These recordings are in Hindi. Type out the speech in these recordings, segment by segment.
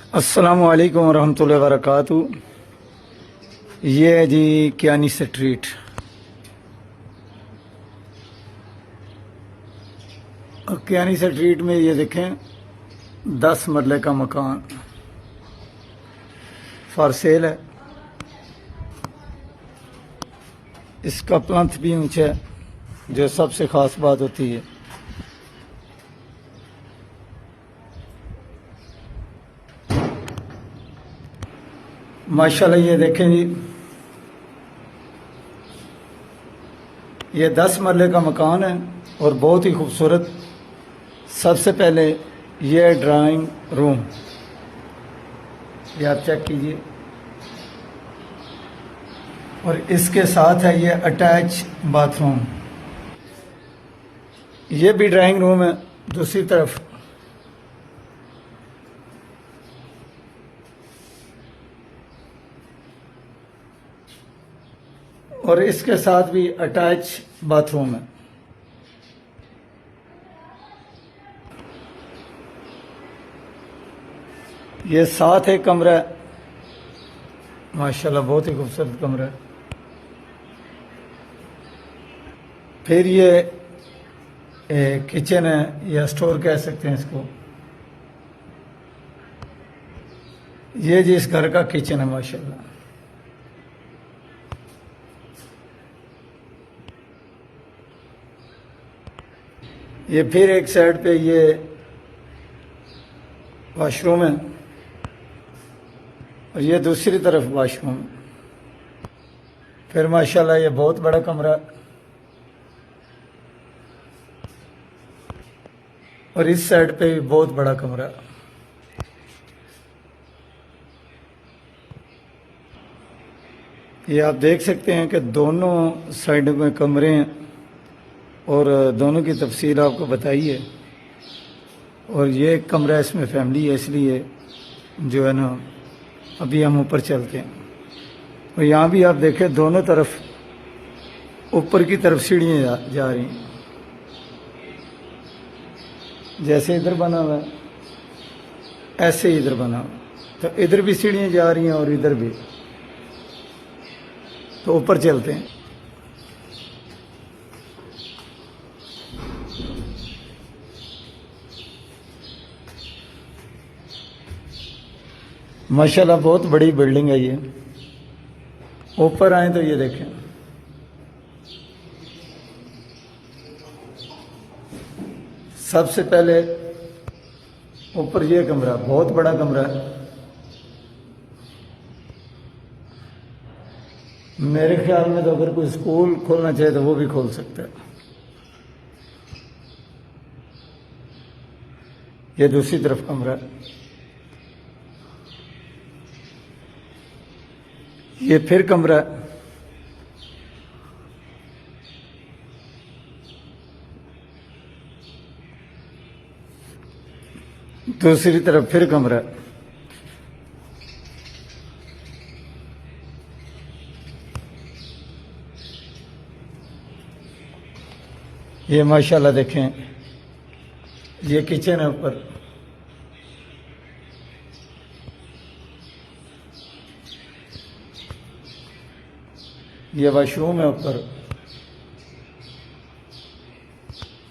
अस्सलामु अलैकुम वरहमतुल्लाहि वबरकातुहू। ये है जी कियानी स्ट्रीट। और कियानी स्ट्रीट में ये देखें 10 मरले का मकान फॉर सेल है। इसका प्लंथ भी ऊंचा है, जो सबसे ख़ास बात होती है। माशाल्लाह ये देखें जी, ये 10 मरले का मकान है और बहुत ही खूबसूरत। सबसे पहले ये ड्राइंग रूम, ये आप चेक कीजिए, और इसके साथ है ये अटैच बाथरूम। ये भी ड्राइंग रूम है दूसरी तरफ। और इसके साथ भी अटैच बाथरूम है। ये साथ एक कमरा है, माशाल्लाह बहुत ही खूबसूरत कमरा है। फिर ये किचन है या स्टोर कह सकते हैं इसको। ये जी इस घर का किचन है माशाल्लाह। ये फिर एक साइड पे ये वॉशरूम है और ये दूसरी तरफ वॉशरूम। फिर माशाल्लाह ये बहुत बड़ा कमरा और इस साइड पे भी बहुत बड़ा कमरा। ये आप देख सकते हैं कि दोनों साइड में कमरे हैं और दोनों की तफसील आपको बताई है। और ये एक कमरा इसमें फैमिली है, इसलिए जो है ना अभी हम ऊपर चलते हैं। और यहाँ भी आप देखें दोनों तरफ ऊपर की तरफ सीढ़ियाँ जा रही हैं। जैसे इधर बना हुआ है ऐसे ही इधर बना हुआ, तो इधर भी सीढ़ियाँ जा रही हैं और इधर भी। तो ऊपर चलते हैं। माशाल्लाह बहुत बड़ी बिल्डिंग है ये। ऊपर आए तो ये देखें, सबसे पहले ऊपर ये कमरा, बहुत बड़ा कमरा है। मेरे ख्याल में तो अगर कोई स्कूल खोलना चाहे तो वो भी खोल सकता है। ये दूसरी तरफ कमरा है। ये फिर कमरा है। दूसरी तरफ फिर कमरा है। ये माशाल्लाह देखें, ये किचन है ऊपर। ये वॉशरूम है ऊपर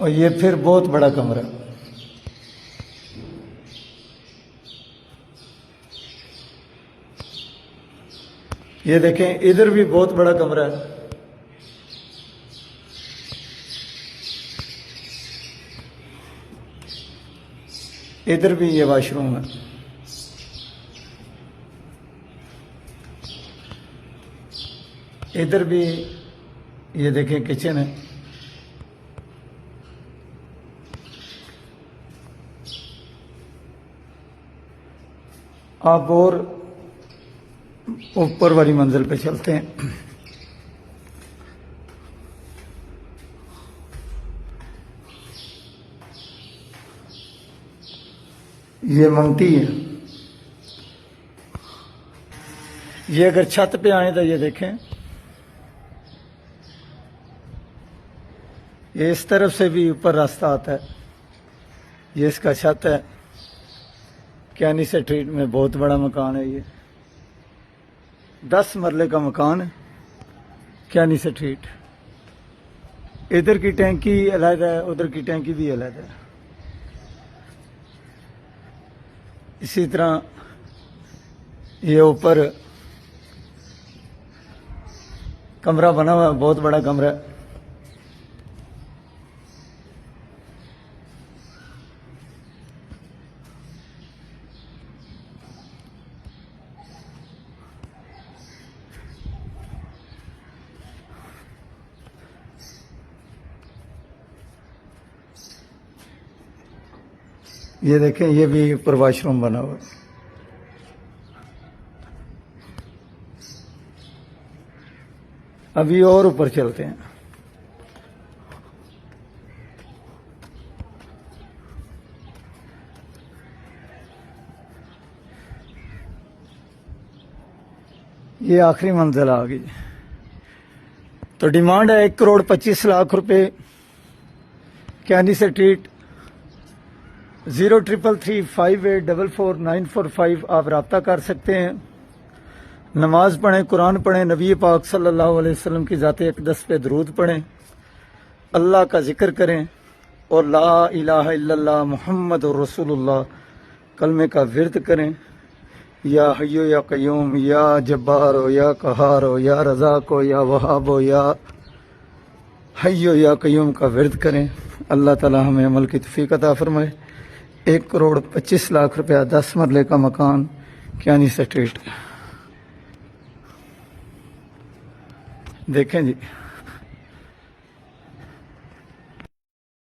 और ये फिर बहुत बड़ा कमरा। ये देखें इधर भी बहुत बड़ा कमरा है। इधर भी ये वॉशरूम है। इधर भी ये देखें किचन है। आप और ऊपर वाली मंजिल पे चलते हैं। ये मंगती है। ये अगर छत पे आए तो ये देखें, ये इस तरफ से भी ऊपर रास्ता आता है। ये इसका छत है। कैनी स्ट्रीट में बहुत बड़ा मकान है ये, 10 मरले का मकान है कैनी स्ट्रीट। इधर की टैंकी अलग है, उधर की टैंकी भी अलग है। इसी तरह ये ऊपर कमरा बना हुआ है, बहुत बड़ा कमरा है। ये देखें, ये भी ऊपर वॉशरूम बना हुआ है। अभी और ऊपर चलते हैं। ये आखिरी मंजिल आ गई। तो डिमांड है 1,25,00,000 रुपए। कैनी स्ट्रीट 033358444945 आप रब्ता कर सकते हैं। नमाज पढ़ें, कुरान पढ़ें, नबी पाक सल्लल्लाहु अलैहि वसल्लम की ज़ात अक़दस पे दरूद पढ़ें, अल्लाह का जिक्र करें और ला इलाहा इल्लल्लाह मुहम्मदुर रसूलुल्लाह कलमे का विर्द करें। या हय्यो या क़य्यूम, या जब्बार हो, या कहार हो, या रज़ाक हो, या वहाब हो, या हय्यो या क़य्यूम का विर्द करें। अल्लाह ताला हमें अमल की तौफ़ीक़ अता फरमाए। 1,25,00,000 रुपया, 10 मरले का मकान, कैनी स्ट्रीट। देखें जी।